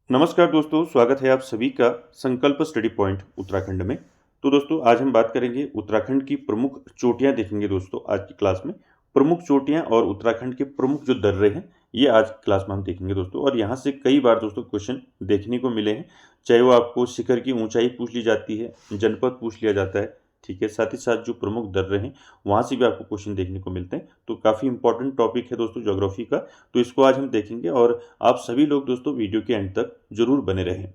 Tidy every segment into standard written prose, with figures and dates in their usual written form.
नमस्कार दोस्तों, स्वागत है आप सभी का संकल्प स्टडी पॉइंट उत्तराखंड में। तो दोस्तों आज हम बात करेंगे उत्तराखंड की प्रमुख चोटियां देखेंगे दोस्तों आज की क्लास में। प्रमुख चोटियां और उत्तराखंड के प्रमुख जो दर्रे हैं ये आज की क्लास में हम देखेंगे दोस्तों। और यहाँ से कई बार दोस्तों क्वेश्चन देखने को मिले हैं, चाहे वो आपको शिखर की ऊंचाई पूछ ली जाती है, जनपद पूछ लिया जाता है, ठीक है, साथ ही साथ जो प्रमुख दर्रे हैं वहाँ से भी आपको क्वेश्चन देखने को मिलते हैं। तो काफ़ी इंपॉर्टेंट टॉपिक है दोस्तों ज्योग्राफी का, तो इसको आज हम देखेंगे और आप सभी लोग दोस्तों वीडियो के एंड तक जरूर बने रहें।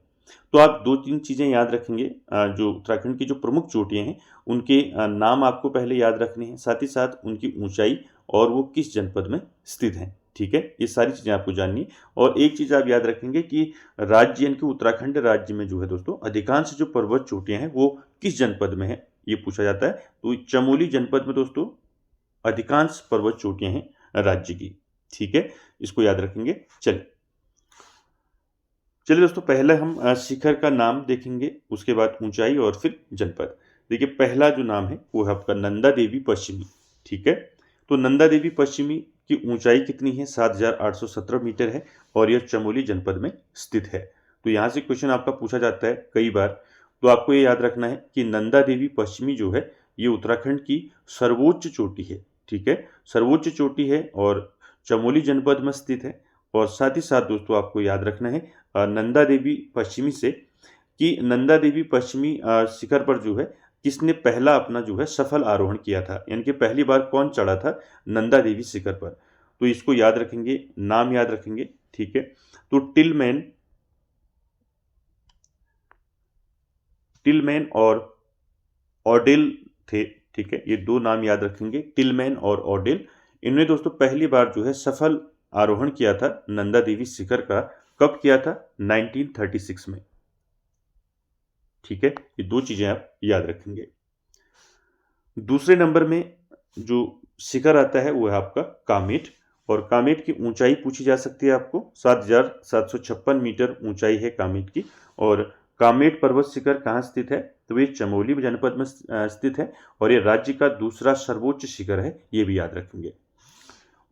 तो आप दो तीन चीज़ें याद रखेंगे, जो उत्तराखंड की जो प्रमुख चोटियां हैं उनके नाम आपको पहले याद रखने हैं, साथ ही साथ उनकी ऊंचाई और वो किस जनपद में स्थित हैं, ठीक है, ये सारी चीज़ें आपको जाननी है। और एक चीज़ आप याद रखेंगे कि राज्य यानी कि उत्तराखंड राज्य में जो है दोस्तों अधिकांश जो पर्वत चोटियां हैं वो किस जनपद में है ये पूछा जाता है। तो चमोली जनपद में दोस्तों अधिकांश पर्वत चोटियां हैं राज्य की, ठीक है, इसको याद रखेंगे। चलिए दोस्तों पहले हम शिखर का नाम देखेंगे, उसके बाद ऊंचाई और फिर जनपद। देखिए पहला जो नाम है वो है आपका नंदा देवी पश्चिमी, ठीक है। तो नंदा देवी पश्चिमी की ऊंचाई कितनी है? 7,817 मीटर है और यह चमोली जनपद में स्थित है। तो यहाँ से क्वेश्चन आपका पूछा जाता है कई बार, तो आपको ये याद रखना है कि नंदा देवी पश्चिमी जो है ये उत्तराखंड की सर्वोच्च चोटी है, ठीक है, सर्वोच्च चोटी है और चमोली जनपद में स्थित है। और साथ ही साथ दोस्तों आपको याद रखना है नंदा देवी पश्चिमी से कि नंदा देवी पश्चिमी शिखर पर जो है किसने पहला अपना जो है सफल आरोहण किया था, यानी कि पहली बार कौन चढ़ा था नंदा देवी शिखर पर। तो इसको याद रखेंगे, नाम याद रखेंगे, ठीक है। तो टिलमैन और ऑडेल थे, ठीक है, ये दो नाम याद रखेंगे, टिलमैन और ऑडेल। इन्होंने दोस्तों पहली बार जो है सफल आरोहण किया था नंदा देवी शिखर का। कब किया था? 1936 में, ठीक है, ये दो चीजें आप याद रखेंगे। दूसरे नंबर में जो शिखर आता है वो है आपका कामेट, और कामेट की ऊंचाई पूछी जा सकती है आपको। 7,756 मीटर ऊंचाई है कामेट की। और कामेट पर्वत शिखर कहाँ स्थित है? तो ये चमोली जनपद में स्थित है और ये राज्य का दूसरा सर्वोच्च शिखर है, ये भी याद रखेंगे।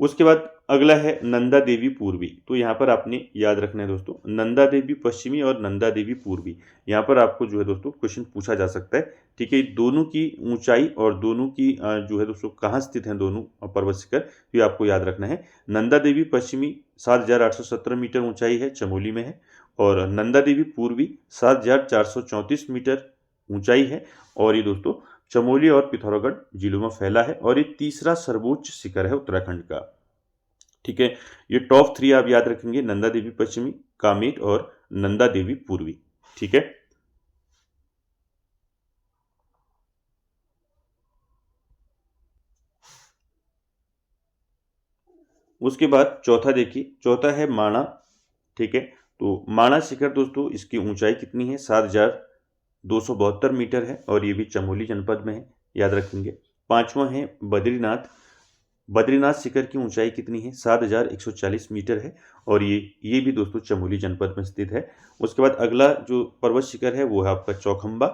उसके बाद अगला है नंदा देवी पूर्वी। तो यहाँ पर आपने याद रखना है दोस्तों, नंदा देवी पश्चिमी और नंदा देवी पूर्वी, यहाँ पर आपको जो है दोस्तों क्वेश्चन पूछा जा सकता है, ठीक है। दोनों की ऊंचाई और दोनों की जो है दोस्तों कहाँ स्थित हैं दोनों पर्वत शिखर, ये आपको याद रखना है। नंदा देवी पश्चिमी 7,817 मीटर ऊंचाई है, चमोली में है। और नंदा देवी पूर्वी 7,434 मीटर ऊंचाई है और ये दोस्तों चमोली और पिथौरागढ़ जिलों में फैला है और ये तीसरा सर्वोच्च शिखर है उत्तराखंड का, ठीक है। ये टॉप 3 आप याद रखेंगे, नंदा देवी पश्चिमी, कामेट और नंदा देवी पूर्वी, ठीक है। उसके बाद चौथा देखिए, चौथा है माणा, ठीक है। तो माणा शिखर दोस्तों इसकी ऊंचाई कितनी है? 7,272 मीटर है और ये भी चमोली जनपद में है, याद रखेंगे। पांचवा है बद्रीनाथ। बद्रीनाथ शिखर की ऊंचाई कितनी है? 7,140 मीटर है और ये भी दोस्तों चमोली जनपद में स्थित है। उसके बाद अगला जो पर्वत शिखर है वो है आपका चौखंबा।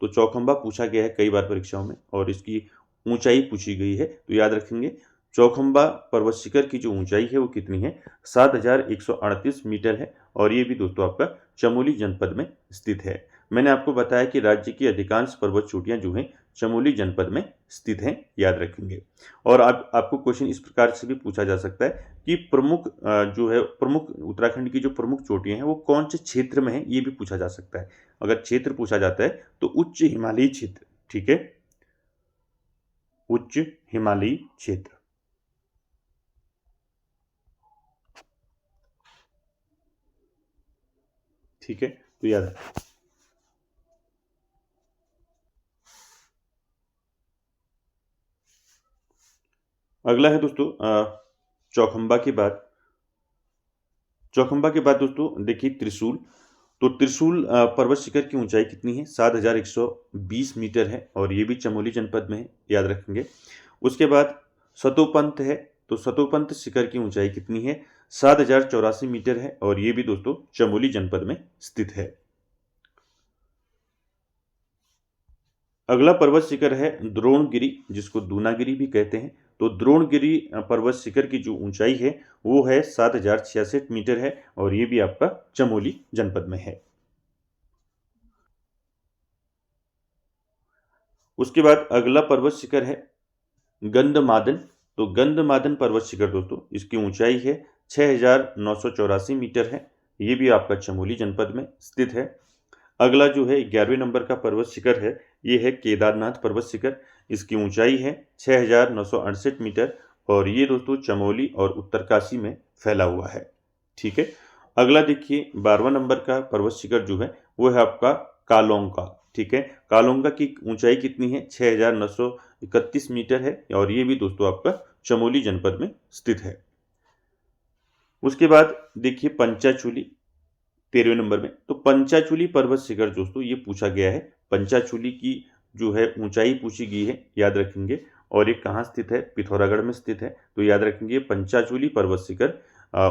तो चौखंबा पूछा गया है कई बार परीक्षाओं में और इसकी ऊंचाई पूछी गई है, तो याद रखेंगे चौखंबा पर्वत शिखर की जो ऊंचाई है वो कितनी है? 7,138 मीटर है और ये भी दोस्तों आपका चमोली जनपद में स्थित है। मैंने आपको बताया कि राज्य की अधिकांश पर्वत चोटियां जो हैं चमोली जनपद में स्थित हैं, याद रखेंगे। और आपको क्वेश्चन इस प्रकार से भी पूछा जा सकता है कि प्रमुख जो है प्रमुख उत्तराखंड की जो प्रमुख चोटियां हैं वो कौन से क्षेत्र में है, ये भी पूछा जा सकता है। अगर क्षेत्र पूछा जाता है तो उच्च हिमालयी क्षेत्र, ठीक है, उच्च हिमालयी क्षेत्र, ठीक है, तो याद रखें। अगला है दोस्तों चौखंबा के बाद, चौखंबा के बाद दोस्तों देखिए त्रिशूल। तो त्रिशूल पर्वत शिखर की ऊंचाई कितनी है? 7,120 मीटर है और ये भी चमोली जनपद में है, याद रखेंगे। उसके बाद सतोपंत है। तो सतोपंत शिखर की ऊंचाई कितनी है? 7,084 मीटर है और ये भी दोस्तों चमोली जनपद में स्थित है। अगला पर्वत शिखर है द्रोणगिरी, जिसको दूनागिरी भी कहते हैं, तो द्रोणगिरी पर्वत शिखर की जो ऊंचाई है वो है 7066 मीटर है और ये भी आपका चमोली जनपद में है। उसके बाद अगला पर्वत शिखर है गंधमादन। तो गंधमादन पर्वत शिखर दोस्तों, इसकी ऊंचाई है 6984 मीटर है। ये भी आपका चमोली जनपद में स्थित है। अगला जो है 11वें नंबर का पर्वत शिखर है, ये है केदारनाथ पर्वत शिखर। इसकी ऊंचाई है 6968 मीटर और ये दोस्तों चमोली और उत्तरकाशी में फैला हुआ है। ठीक है। अगला देखिए 12वां नंबर का पर्वत शिखर जो है वो है आपका कालोंका। ठीक है। कालोंका की ऊंचाई कितनी है? 6931 मीटर है और ये भी दोस्तों आपका चमोली जनपद में स्थित है। उसके बाद देखिए पंचाचूली 13वें नंबर में। तो पंचाचूली पर्वत शिखर दोस्तों ये पूछा गया है। पंचाचूली की जो है ऊंचाई पूछी गई है, याद रखेंगे। और ये कहाँ स्थित है? पिथौरागढ़ में स्थित है। तो याद रखेंगे पंचाचूली पर्वत शिखर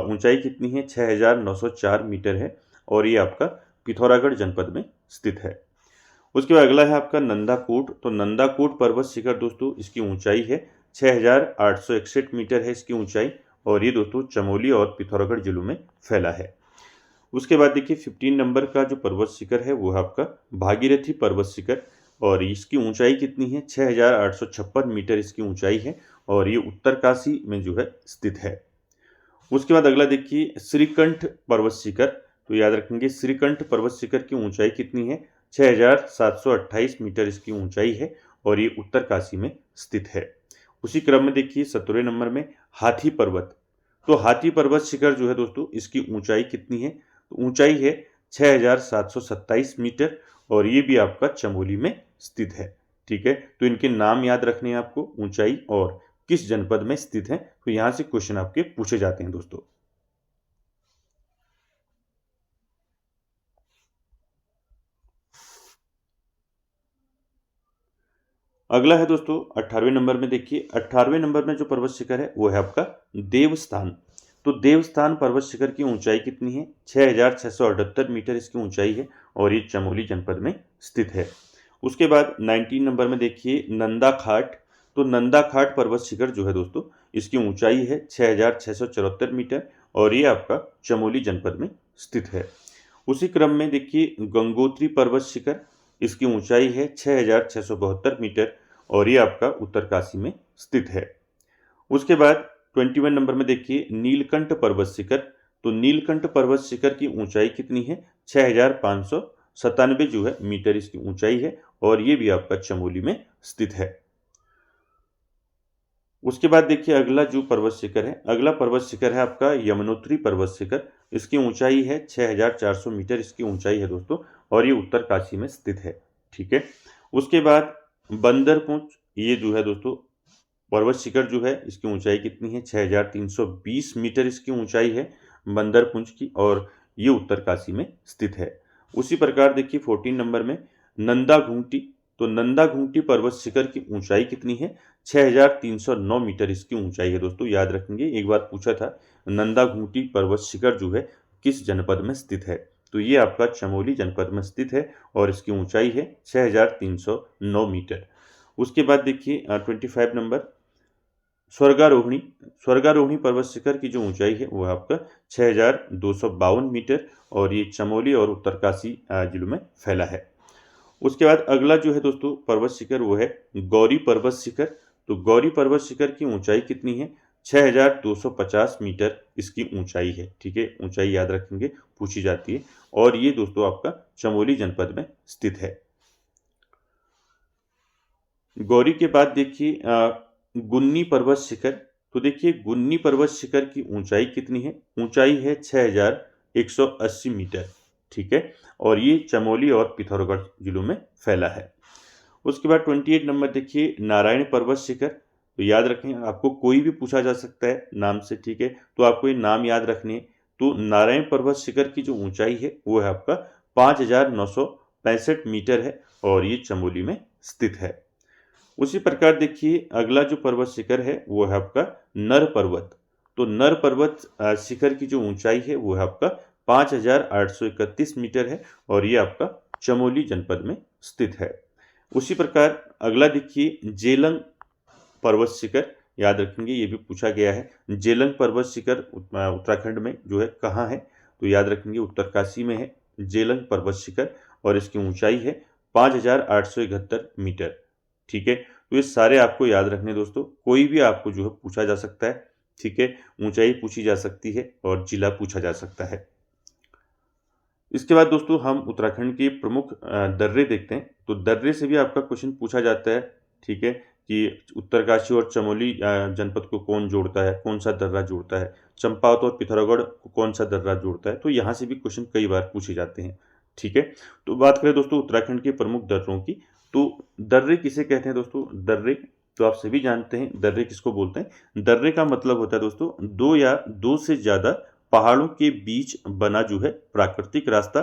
ऊंचाई कितनी है? 6904 मीटर है और ये आपका पिथौरागढ़ जनपद में स्थित है। उसके बाद अगला है आपका नंदाकोट। तो नंदाकोट पर्वत शिखर दोस्तों, इसकी ऊंचाई है 6861 मीटर है इसकी ऊंचाई और ये दोस्तों चमोली और पिथौरागढ़ जिलों में फैला है। उसके बाद देखिए 15 नंबर का जो पर्वत शिखर है वो है आपका भागीरथी पर्वत शिखर और इसकी ऊंचाई कितनी है? 6856 मीटर इसकी ऊंचाई है और ये उत्तरकाशी में जो है स्थित है। उसके बाद अगला देखिए श्रीकंठ पर्वत शिखर। तो याद रखेंगे श्रीकंठ पर्वत शिखर की ऊंचाई कितनी है? 6728 मीटर इसकी ऊंचाई है और ये उत्तरकाशी में स्थित है। उसी क्रम में देखिए 17वें नंबर में हाथी पर्वत। तो हाथी पर्वत शिखर जो है दोस्तों, इसकी ऊंचाई कितनी है? तो ऊंचाई है 6727 मीटर और ये भी आपका चमोली में स्थित है। ठीक है। तो इनके नाम याद रखने हैं आपको, ऊंचाई और किस जनपद में स्थित है। तो यहां से क्वेश्चन आपके पूछे जाते हैं दोस्तों। अगला है दोस्तों 18वें नंबर में। देखिए 18वें नंबर में जो पर्वत शिखर है वो है आपका देवस्थान। तो देवस्थान पर्वत शिखर की ऊंचाई कितनी है? 6678 मीटर इसकी ऊंचाई है और ये चमोली जनपद में स्थित है। उसके बाद 19 नंबर में देखिए नंदा खाट। तो नंदा खाट पर्वत शिखर जो है दोस्तों, इसकी ऊंचाई है 6674 मीटर और ये आपका चमोली जनपद में स्थित है। उसी क्रम में देखिए गंगोत्री पर्वत शिखर, इसकी ऊंचाई है 6672 मीटर और ये आपका उत्तरकाशी में स्थित है। उसके बाद 21 नंबर में देखिए नीलकंठ पर्वत शिखर। तो नीलकंठ पर्वत शिखर की ऊंचाई कितनी है? 6597 जो है मीटर इसकी ऊंचाई है और ये भी आपका चमोली में स्थित है। उसके बाद देखिए अगला जो पर्वत शिखर है, अगला पर्वत शिखर है आपका यमुनोत्री पर्वत शिखर। इसकी ऊंचाई है 6400 मीटर इसकी ऊंचाई है दोस्तों और ये उत्तरकाशी में स्थित है। ठीक है। उसके बाद बंदरपुंछ, ये जो है दोस्तों पर्वत शिखर जो है, इसकी ऊंचाई कितनी है? 6320 मीटर इसकी ऊंचाई है बंदरपुंछ की और ये उत्तरकाशी में स्थित है। उसी प्रकार देखिए 14 नंबर में नंदा घूंटी। तो नंदा घूंटी पर्वत शिखर की ऊंचाई कितनी है? 6309 मीटर इसकी ऊंचाई है दोस्तों। याद रखेंगे, एक बार पूछा था नंदा घूंटी पर्वत शिखर जो है किस जनपद में स्थित है। तो ये आपका चमोली जनपद में स्थित है और इसकी ऊंचाई है 6309 मीटर। उसके बाद देखिए 25 नंबर स्वर्गारोहिणी। स्वर्गारोहिणी पर्वत शिखर की जो ऊंचाई है वो आपका 6252 मीटर और ये चमोली और उत्तरकाशी जिलों में फैला है। उसके बाद अगला जो है दोस्तों पर्वत शिखर वो है गौरी पर्वत शिखर। तो गौरी पर्वत शिखर की ऊंचाई कितनी है? 6250 मीटर इसकी ऊंचाई है। ठीक है। ऊंचाई याद रखेंगे, पूछी जाती है और ये दोस्तों आपका चमोली जनपद में स्थित है। गौरी के बाद देखिए गुन्नी पर्वत शिखर। तो देखिए गुन्नी पर्वत शिखर की ऊंचाई कितनी है? ऊंचाई है 6180 मीटर। ठीक है। और ये चमोली और पिथौरागढ़ जिलों में फैला है। उसके बाद 28 नंबर देखिए नारायण पर्वत शिखर। तो याद रखें, आपको कोई भी पूछा जा सकता है नाम से। ठीक है। तो आपको ये नाम याद रखने हैं। तो नारायण पर्वत शिखर की जो ऊंचाई है वो है आपका 5965 मीटर है और ये चमोली में स्थित है। उसी प्रकार देखिए अगला जो पर्वत शिखर है वो है आपका नर पर्वत। तो नर पर्वत शिखर की जो ऊंचाई है वो है आपका 5831 मीटर है और ये आपका चमोली जनपद में स्थित है। उसी प्रकार अगला देखिए जेलंग पर्वत शिखर। याद रखेंगे, ये भी पूछा गया है। जेलंग पर्वत शिखर उत्तराखंड में जो है कहाँ है, तो याद रखेंगे उत्तरकाशी में है जेलंग पर्वत शिखर, और इसकी ऊंचाई है 5871 मीटर। ठीक है, तो ये सारे आपको याद रखने दोस्तों। कोई भी आपको जो है पूछा जा सकता है। ठीक है, ऊंचाई पूछी जा सकती है और जिला पूछा जा सकता है। इसके बाद दोस्तों हम उत्तराखंड के प्रमुख दर्रे देखते हैं। तो दर्रे से भी आपका क्वेश्चन पूछा जाता है। ठीक है, कि उत्तरकाशी और चमोली जनपद को कौन जोड़ता है, कौन सा दर्रा जोड़ता है, चंपावत और पिथौरागढ़ को कौन सा दर्रा जोड़ता है। तो यहाँ से भी क्वेश्चन कई बार पूछे जाते हैं। ठीक है, तो बात करें दोस्तों उत्तराखंड के प्रमुख दर्रों की, तो दर्रे किसे कहते हैं दोस्तों। दर्रे तो आप सभी जानते हैं, दर्रे किसको बोलते हैं। दर्रे का मतलब होता है दोस्तों दो या दो से ज्यादा पहाड़ों के बीच बना जो है प्राकृतिक रास्ता।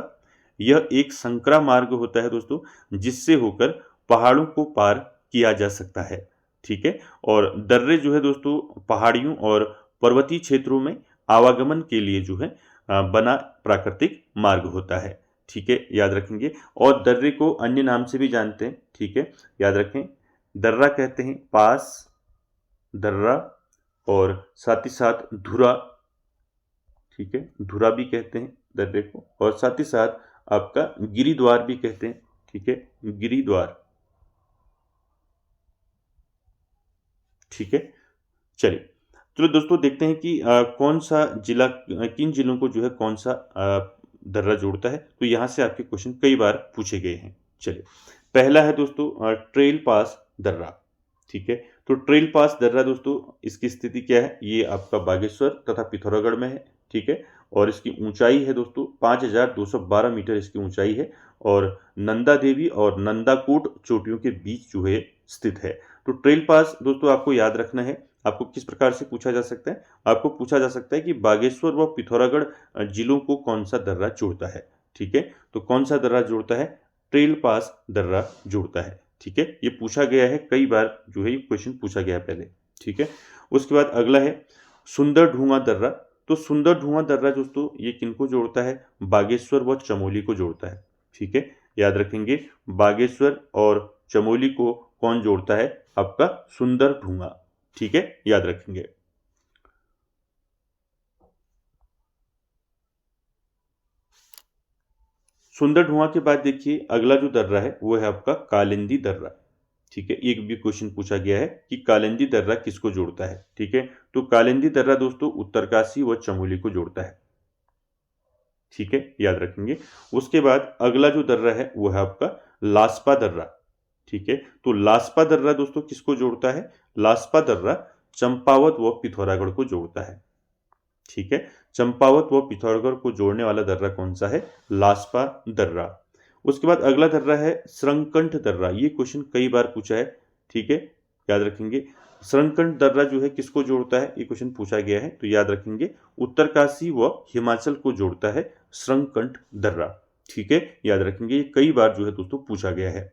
यह एक संकरा मार्ग होता है दोस्तों, जिससे होकर पहाड़ों को पार किया जा सकता है। ठीक है, और दर्रे जो है दोस्तों पहाड़ियों और पर्वतीय क्षेत्रों में आवागमन के लिए जो है बना प्राकृतिक मार्ग होता है। ठीक है, याद रखेंगे। और दर्रे को अन्य नाम से भी जानते हैं। ठीक है, याद रखें, दर्रा कहते हैं पास, दर्रा, और साथ ही साथ धुरा। ठीक है, धुरा भी कहते हैं दर्रे को, और साथ ही साथ आपका गिरिद्वार भी कहते हैं। ठीक है, गिरिद्वार। ठीक है, चलिए, चलो दोस्तों देखते हैं कि कौन सा जिला किन जिलों को जो है कौन सा दर्रा जोड़ता है। तो यहाँ से आपके क्वेश्चन कई बार पूछे गए हैं। चलिए, पहला है दोस्तों ट्रेल पास दर्रा। ठीक है, तो ट्रेल पास दर्रा दोस्तों इसकी स्थिति क्या है, ये आपका बागेश्वर तथा पिथौरागढ़ में है। ठीक है, और इसकी ऊंचाई है दोस्तों 5212 मीटर इसकी ऊंचाई है, और नंदा देवी और नंदाकोट चोटियों के बीच जो है स्थित है। तो ट्रेल पास दोस्तों आपको याद रखना है। आपको किस प्रकार से पूछा जा सकता है, आपको पूछा जा सकता है कि बागेश्वर व पिथौरागढ़ जिलों को कौन सा दर्रा जोड़ता है। ठीक है, तो कौन सा दर्रा जोड़ता है, ट्रेल पास दर्रा जोड़ता है। ठीक है, ये पूछा गया है कई बार, जो है ये क्वेश्चन पूछा गया है पहले। ठीक है, उसके बाद अगला है सुंदर ढूंगा दर्रा। तो सुंदर ढूंगा दर्रा दोस्तों ये किनको जोड़ता है, बागेश्वर व चमोली को जोड़ता है। ठीक है, याद रखेंगे, बागेश्वर और चमोली को कौन जोड़ता है, आपका सुंदर ढूंगा। ठीक है, याद रखेंगे। सुंदर ढूंगा के बाद देखिए अगला जो दर्रा है वो है आपका कालिंदी दर्रा। ठीक है, एक भी क्वेश्चन पूछा गया है कि कालिंदी दर्रा किसको जोड़ता है। ठीक है, तो कालिंदी दर्रा दोस्तों उत्तरकाशी व चमोली को जोड़ता है। ठीक है, याद रखेंगे। उसके बाद अगला जो दर्रा है वो है आपका लास्पा दर्रा। ठीक है, तो लास्पा दर्रा दोस्तों किसको जोड़ता है, लास्पा दर्रा चंपावत व पिथौरागढ़ को जोड़ता है। ठीक है, चंपावत व पिथौरागढ़ को जोड़ने वाला दर्रा कौन सा है, लास्पा दर्रा। उसके बाद अगला दर्रा है श्रृंगकंठ दर्रा। ये क्वेश्चन कई बार पूछा है। ठीक है, याद रखेंगे, श्रृंगकंठ दर्रा जो है किसको जोड़ता है, ये क्वेश्चन पूछा गया है। तो याद रखेंगे उत्तरकाशी व हिमाचल को जोड़ता है श्रृंगकंठ दर्रा। ठीक है, याद रखेंगे, ये कई बार जो है दोस्तों पूछा गया है।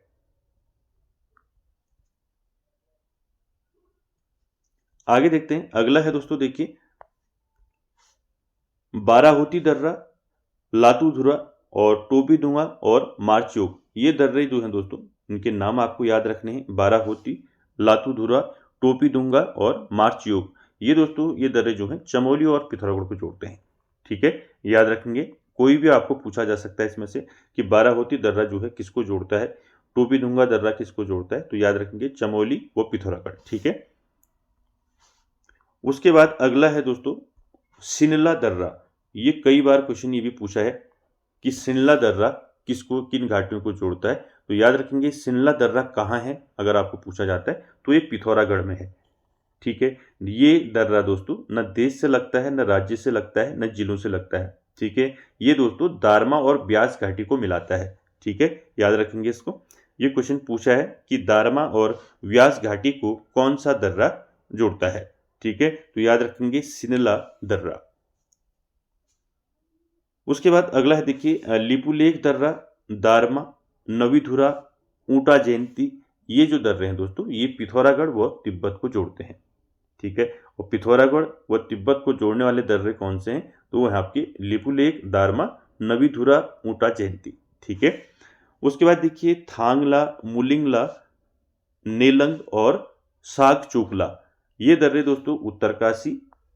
आगे देखते हैं, अगला है दोस्तों देखिए बाराहोती दर्रा, लातूधुरा और टोपीडुंगा और मारचोक। ये दर्रे जो हैं दोस्तों इनके नाम आपको याद रखने हैं, बाराहोती, लातूधुरा, टोपीडुंगा और मारचोक। ये दोस्तों ये दर्रे जो हैं चमोली और पिथौरागढ़ को जोड़ते हैं। ठीक है, याद रखेंगे, कोई भी आपको पूछा जा सकता है इसमें से कि बाराहोती दर्रा जो है किसको जोड़ता है, टोपीडुंगा दर्रा किसको जोड़ता है। तो याद रखेंगे चमोली व पिथौरागढ़। ठीक है, उसके बाद अगला है दोस्तों सिनला दर्रा। ये कई बार क्वेश्चन ये भी पूछा है कि सिनला दर्रा किसको किन घाटियों को जोड़ता है। तो याद रखेंगे सिनला दर्रा कहाँ है, अगर आपको पूछा जाता है तो ये पिथौरागढ़ में है। ठीक है, ये दर्रा दोस्तों न देश से लगता है, न राज्य से लगता है, न जिलों से लगता है। ठीक है, ये दोस्तों दारमा और ब्यास घाटी को मिलाता है। ठीक है, याद रखेंगे इसको। ये क्वेश्चन पूछा है कि दारमा और व्यास घाटी को कौन सा दर्रा जोड़ता है। ठीक है, तो याद रखेंगे सिनला दर्रा। उसके बाद अगला है देखिए लिपुलेख दर्रा, दारमा, नवीधुरा, ऊंटा जयंती। ये जो दर्रे हैं दोस्तों ये पिथौरागढ़ व तिब्बत को जोड़ते हैं। ठीक है, और पिथौरागढ़ व तिब्बत को जोड़ने वाले दर्रे कौन से हैं, तो वो है आपके लिपुलेख, दारमा, नवीधुरा, ऊंटा जयंती। ठीक है, उसके बाद देखिए थांगला, मुलिंगला, नेलंग और साग चोकला। ये दर्रे दोस्तों उत्तरकाशी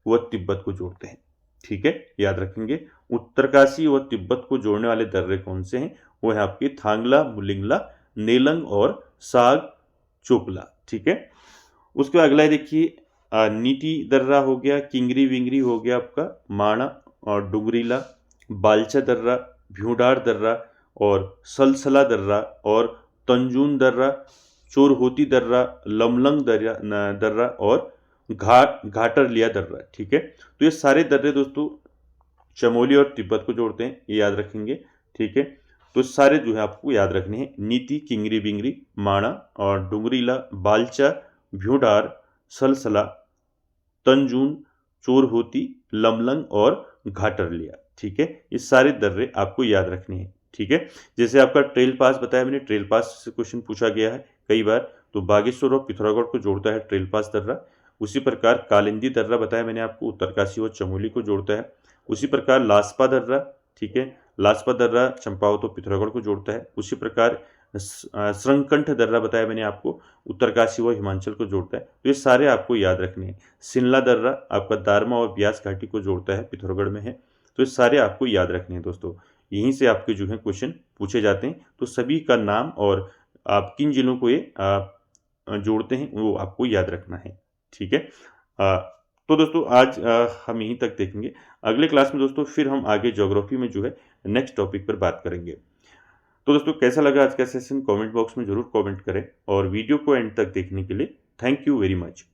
व तिब्बत को जोड़ते हैं। ठीक है, याद रखेंगे। उत्तरकाशी व तिब्बत को जोड़ने वाले दर्रे कौन से हैं? वो है आपके थांगला, मुलिंगला, नेलंग और साग चोकला। ठीक है, उसके बाद अगला है देखिए नीति दर्रा हो गया, किंगरी विंगरी हो गया आपका, माणा और डुंगरीला, बालचा दर्रा, भ्यूडार दर्रा और सलसला दर्रा और तंजून दर्रा, चोरहोती दर्रा, लमलंग दर्रा और घाटरलिया दर्रा। ठीक है, तो ये सारे दर्रे दोस्तों चमोली और तिब्बत को जोड़ते हैं, ये याद रखेंगे। ठीक है, तो सारे जो है आपको याद रखने हैं, नीति, किंगरी बिंगरी, माणा और डुंगरीला, बालचा, भ्यूडार, सलसला, तंजून, चोरहोती, लमलंग और घाटरलिया। ठीक है, ये सारे दर्रे आपको याद रखने हैं। ठीक है, जैसे आपका ट्रेल पास बताया मैंने, ट्रेल पास से क्वेश्चन पूछा गया है कई बार, तो बागेश्वर और पिथौरागढ़ को जोड़ता है ट्रेल पास दर्रा। उसी प्रकार कालिंदी दर्रा बताया मैंने आपको, उत्तरकाशी और चमोली को जोड़ता है। उसी प्रकार लासपा दर्रा, ठीक है, लासपा दर्रा चंपावत और पिथौरागढ़ को जोड़ता है। उसी प्रकार श्रृंगकंठ दर्रा बताया मैंने आपको, उत्तरकाशी व हिमाचल को जोड़ता है। तो ये सारे आपको याद रखने हैं। सिनला दर्रा आपका दारमा और ब्यास घाटी को जोड़ता है, पिथौरागढ़ में है। तो ये सारे आपको याद रखने हैं दोस्तों, यहीं से आपके जो है क्वेश्चन पूछे जाते हैं। तो सभी का नाम और आप किन जिलों को ये जोड़ते हैं वो आपको याद रखना है। ठीक है, तो दोस्तों आज हम यहीं तक देखेंगे। अगले क्लास में दोस्तों फिर हम आगे ज्योग्राफी में जो है नेक्स्ट टॉपिक पर बात करेंगे। तो दोस्तों कैसा लगा आज का सेशन, कमेंट बॉक्स में जरूर कमेंट करें और वीडियो को एंड तक देखने के लिए थैंक यू वेरी मच।